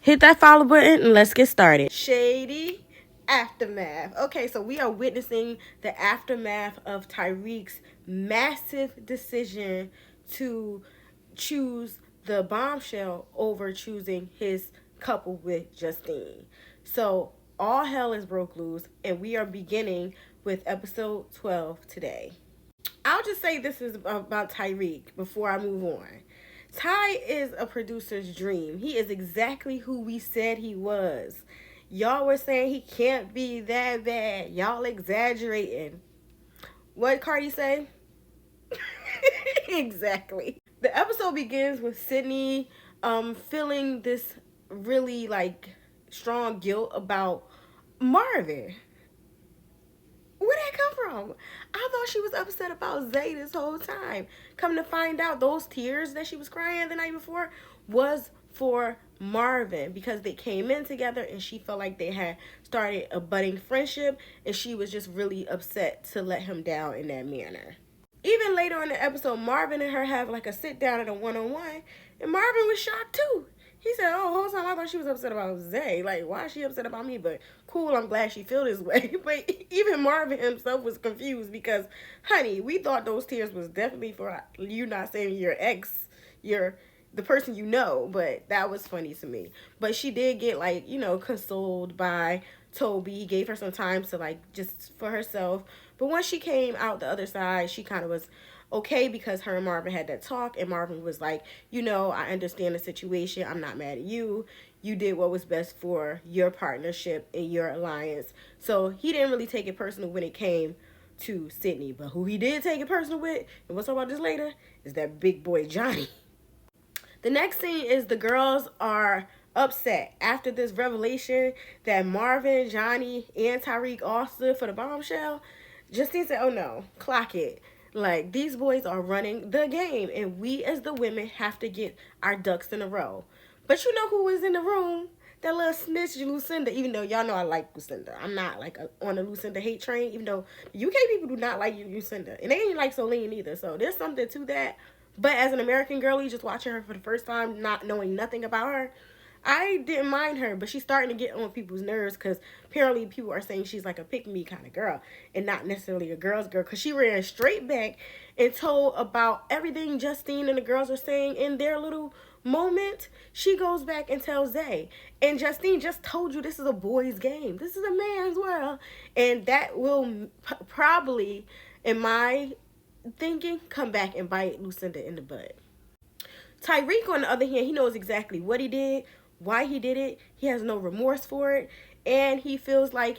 Hit that follow button and let's get started. Shady aftermath. Okay, so we are witnessing the aftermath of Tariq's massive decision to choose the bombshell over choosing his couple with Justine. So all hell is broke loose, and we are beginning with episode 12 today. I'll just say this is about Tariq before I move on. Ty is a producer's dream. He is exactly who we said he was. Y'all were saying he can't be that bad. Y'all exaggerating. What Cardi say? Exactly. The episode begins with Sydney feeling this really strong guilt about Marvin. Where'd that come from? I thought she was upset about Zay this whole time. Come to find out, those tears that she was crying the night before was for Marvin because they came in together and she felt like they had started a budding friendship and she was just really upset to let him down in that manner. Even later in the episode, Marvin and her have like a sit down at a one-on-one, and Marvin was shocked too. He said, "Oh, whole time I thought she was upset about Zay. Like, why is she upset about me? But cool, I'm glad she feel this way." But even Marvin himself was confused because, honey, we thought those tears was definitely for you not saying your ex, the person you know. But that was funny to me. But she did get consoled by Toby. He gave her some time to just for herself. But once she came out the other side, she kind of was okay because her and Marvin had that talk, and Marvin was like, I understand the situation. I'm not mad at you. You did what was best for your partnership and your alliance. So he didn't really take it personal when it came to Sydney. But who he did take it personal with, and we'll talk about this later, is that big boy Johnny. The next scene is the girls are upset after this revelation that Marvin, Johnny, and Tariq all stood for the bombshell. Justine said, "Oh no, clock it. Like, these boys are running the game, and we as the women have to get our ducks in a row." But you know who was in the room? That little snitch Lucinda. Even though y'all know I like Lucinda, I'm not on a Lucinda hate train. Even though the UK people do not like Lucinda, and they ain't like Celine either. So there's something to that. But as an American girlie, just watching her for the first time, not knowing nothing about her, I didn't mind her, but she's starting to get on people's nerves because apparently people are saying she's like a pick-me kind of girl and not necessarily a girl's girl, because she ran straight back and told about everything Justine and the girls are saying in their little moment. She goes back and tells Zay, and Justine just told you this is a boy's game. This is a man's world, and that will probably, in my thinking, come back and bite Lucinda in the butt. Tariq, on the other hand, he knows exactly what he did, why he did it. He has no remorse for it, and he feels like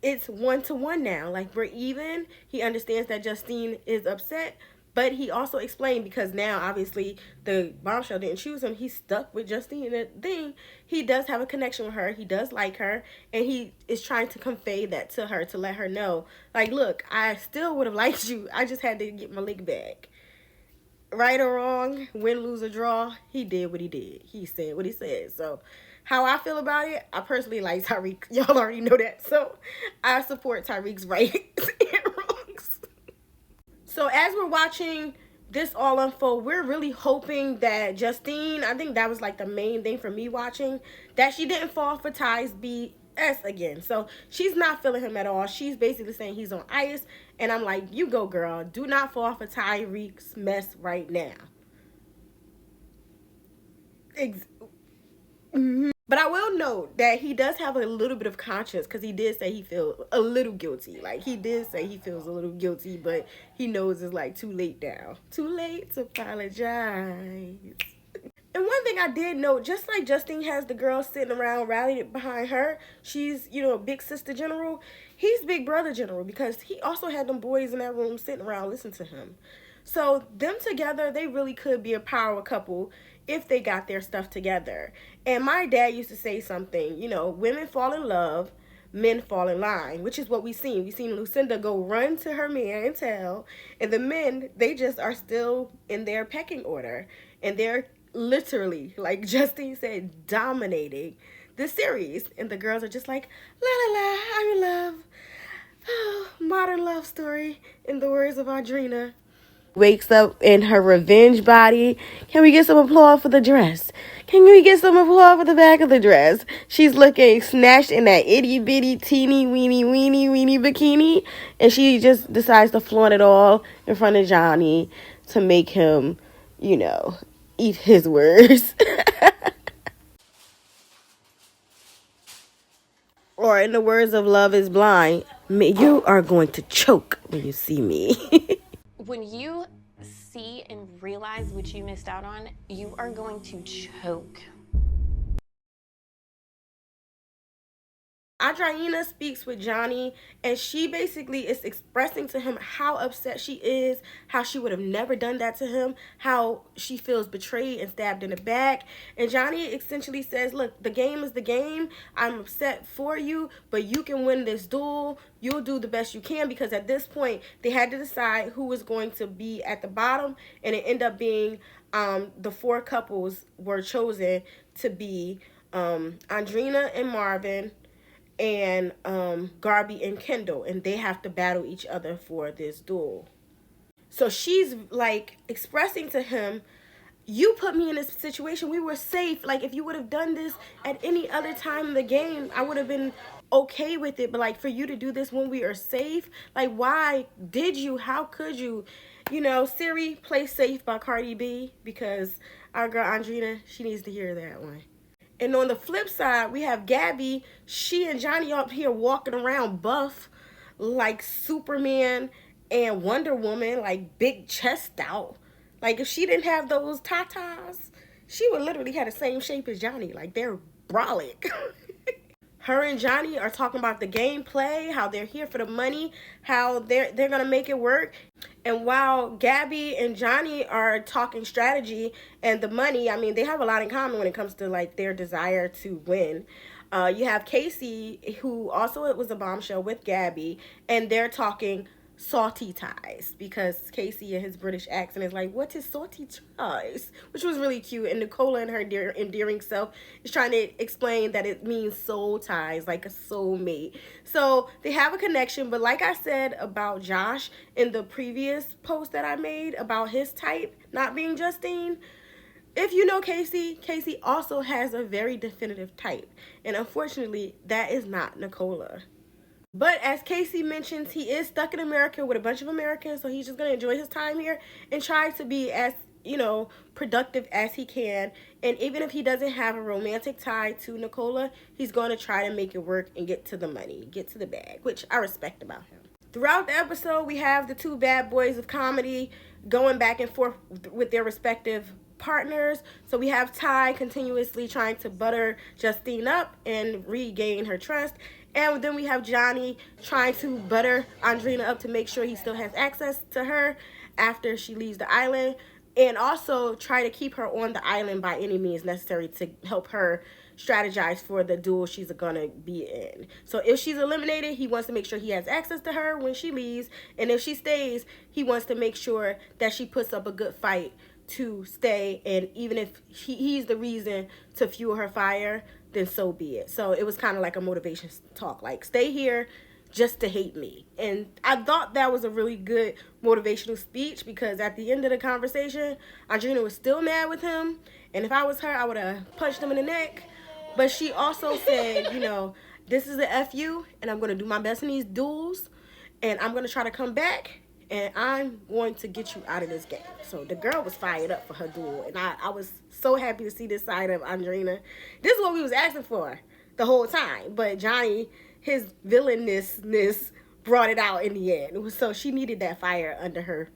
it's 1-to-1 now. Like, we're even. He understands that Justine is upset, but he also explained, because now obviously the bombshell didn't choose him, he's stuck with Justine. And the thing, he does have a connection with her. He does like her, and he is trying to convey that to her, to let her know, like, look, I still would have liked you. I just had to get my lick back. Right or wrong, win, lose, or draw, he did what he did. He said what he said. So how I feel about it, I personally like Tariq. Y'all already know that. So I support Tariq's rights and wrongs. So as we're watching this all unfold, we're really hoping that Justine, I think that was like the main thing for me watching, that she didn't fall for Ty's BS again. So she's not feeling him at all. She's basically saying he's on ice. And I'm like, you go, girl. Do not fall for Tariq's mess right now. But I will note that he does have a little bit of conscience, because he did say he feels a little guilty. Like, he did say he feels a little guilty, but he knows it's like too late now. Too late to apologize. And one thing I did note, just like Justine has the girls sitting around rallied behind her, she's, big sister general, he's big brother general, because he also had them boys in that room sitting around listening to him. So them together, they really could be a power couple if they got their stuff together. And my dad used to say something, women fall in love, men fall in line, which is what we seen. We seen Lucinda go run to her man and tell, and the men, they just are still in their pecking order, and they're literally, like Justine said, dominating the series. And the girls are just like, la la la, I'm in love. Oh, modern love story, in the words of Audrina. wakes up in her revenge body. Can we get some applause for the dress? Can we get some applause for the back of the dress? She's looking snatched in that itty bitty teeny weeny bikini, and she just decides to flaunt it all in front of Johnny to make him, eat his words. Or in the words of Love is Blind, you are going to choke when you see me. When you see and realize what you missed out on, you are going to choke. Andrina speaks with Johnny, and she basically is expressing to him how upset she is, how she would have never done that to him, how she feels betrayed and stabbed in the back. And Johnny essentially says, look, the game is the game. I'm upset for you, but you can win this duel. You'll do the best you can, because at this point, they had to decide who was going to be at the bottom, and it ended up being the 4 couples were chosen to be Andrina and Marvin, and Garby and Kendall, and they have to battle each other for this duel. So she's like expressing to him, you put me in this situation. We were safe. Like, if you would have done this at any other time in the game, I would have been okay with it. But like, for you to do this when we are safe, like, why did you? How could you? Siri, play Safe by Cardi B, because our girl Andrina, she needs to hear that one. And on the flip side, we have Gabby. She and Johnny up here walking around buff like Superman and Wonder Woman, like big chest out. Like, if she didn't have those tatas, she would literally have the same shape as Johnny. Like, they're brolic. Her and Johnny are talking about the gameplay, how they're here for the money, how they're gonna make it work. And while Gabby and Johnny are talking strategy and the money, I mean, they have a lot in common when it comes to like their desire to win. You have Casey, who also was a bombshell with Gabby, and they're talking salty ties, because Casey and his British accent is like, what is salty ties? Which was really cute. And Nicola and her endearing self is trying to explain that it means soul ties, like a soulmate. So they have a connection. But like I said about Josh in the previous post that I made about his type not being Justine, if you know Casey, Casey also has a very definitive type. And unfortunately, that is not Nicola. But as Casey mentions, he is stuck in America with a bunch of Americans, so he's just going to enjoy his time here and try to be as, productive as he can. And even if he doesn't have a romantic tie to Nicola, he's going to try to make it work and get to the money, get to the bag, which I respect about him. Throughout the episode, we have the 2 bad boys of comedy going back and forth with their respective partners. So we have Ty continuously trying to butter Justine up and regain her trust. And then we have Johnny trying to butter Andrina up to make sure he still has access to her after she leaves the island. And also try to keep her on the island by any means necessary to help her strategize for the duel she's going to be in. So if she's eliminated, he wants to make sure he has access to her when she leaves. And if she stays, he wants to make sure that she puts up a good fight to stay. And even if he's the reason to fuel her fire, then so be it. So it was kind of like a motivation talk, like, stay here just to hate me. And I thought that was a really good motivational speech, because at the end of the conversation, Andrina was still mad with him. And if I was her, I would have punched him in the neck. But she also said, this is a FU, and I'm going to do my best in these duels, and I'm going to try to come back, and I'm going to get you out of this game. So the girl was fired up for her duel, and I was so happy to see this side of Andrina. This is what we was asking for the whole time, but Johnny, his villainness brought it out in the end. So she needed that fire under her,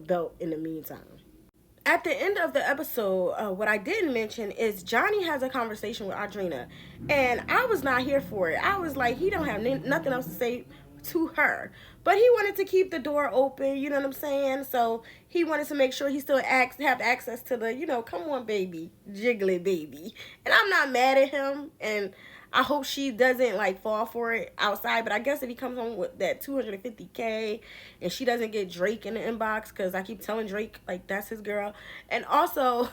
belt in the meantime. At the end of the episode, what I didn't mention is Johnny has a conversation with Andrina, and I was not here for it. I was like, he don't have nothing else to say to her, but he wanted to keep the door open, you know what I'm saying? So he wanted to make sure he still have access to the, come on baby, jiggly baby. And I'm not mad at him, and I hope she doesn't like fall for it outside. But I guess if he comes home with that $250K and she doesn't get Drake in the inbox, because I keep telling Drake like that's his girl. And also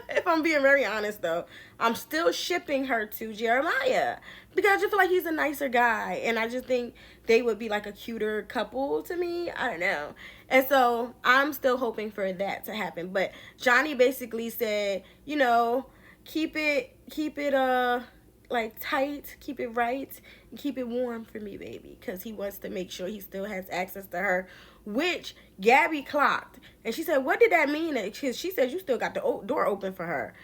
If I'm being very honest, though, I'm still shipping her to Jeremiah because I just feel like he's a nicer guy, and I just think they would be like a cuter couple to me. I don't know. And so I'm still hoping for that to happen. But Johnny basically said, you know, keep it like tight, keep it right, and keep it warm for me, baby, because he wants to make sure he still has access to her, which Gabby clocked. And she said, what did that mean? Because she said you still got the door open for her.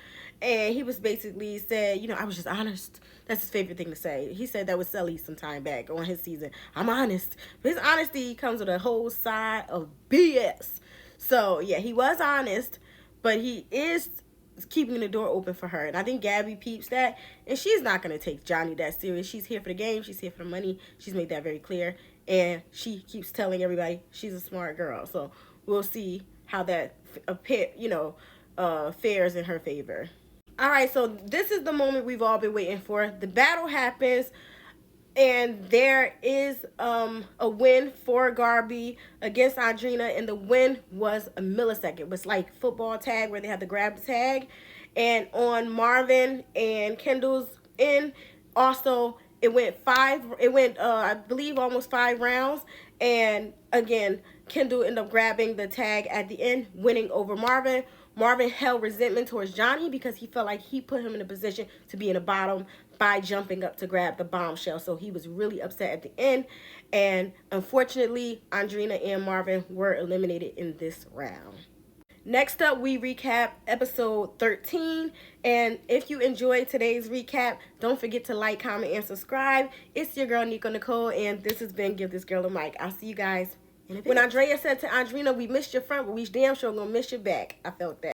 And he was basically said, you know, I was just honest. That's his favorite thing to say. He said that with Sully some time back on his season. I'm honest. But his honesty comes with a whole side of BS. So, yeah, he was honest, but he is keeping the door open for her. And I think Gabby peeps that. And she's not going to take Johnny that serious. She's here for the game. She's here for the money. She's made that very clear. And she keeps telling everybody she's a smart girl. So we'll see how that fares in her favor. All right, so this is the moment we've all been waiting for. The battle happens, and there is a win for Garby against Andrina, and the win was a millisecond. It was like football tag where they had to grab the tag. And on Marvin and Kendall's end, also it went I believe almost 5 rounds. And again, Kendall ended up grabbing the tag at the end, winning over Marvin. Marvin held resentment towards Johnny because he felt like he put him in a position to be in the bottom by jumping up to grab the bombshell. So he was really upset at the end. And unfortunately, Andrina and Marvin were eliminated in this round. Next up, we recap episode 13. And if you enjoyed today's recap, don't forget to like, comment, and subscribe. It's your girl, Nico Nicole, and this has been Give This Girl a Mic. I'll see you guys in a bit. When Andrea said to Andrina, we missed your front, but we damn sure gonna miss your back, I felt that.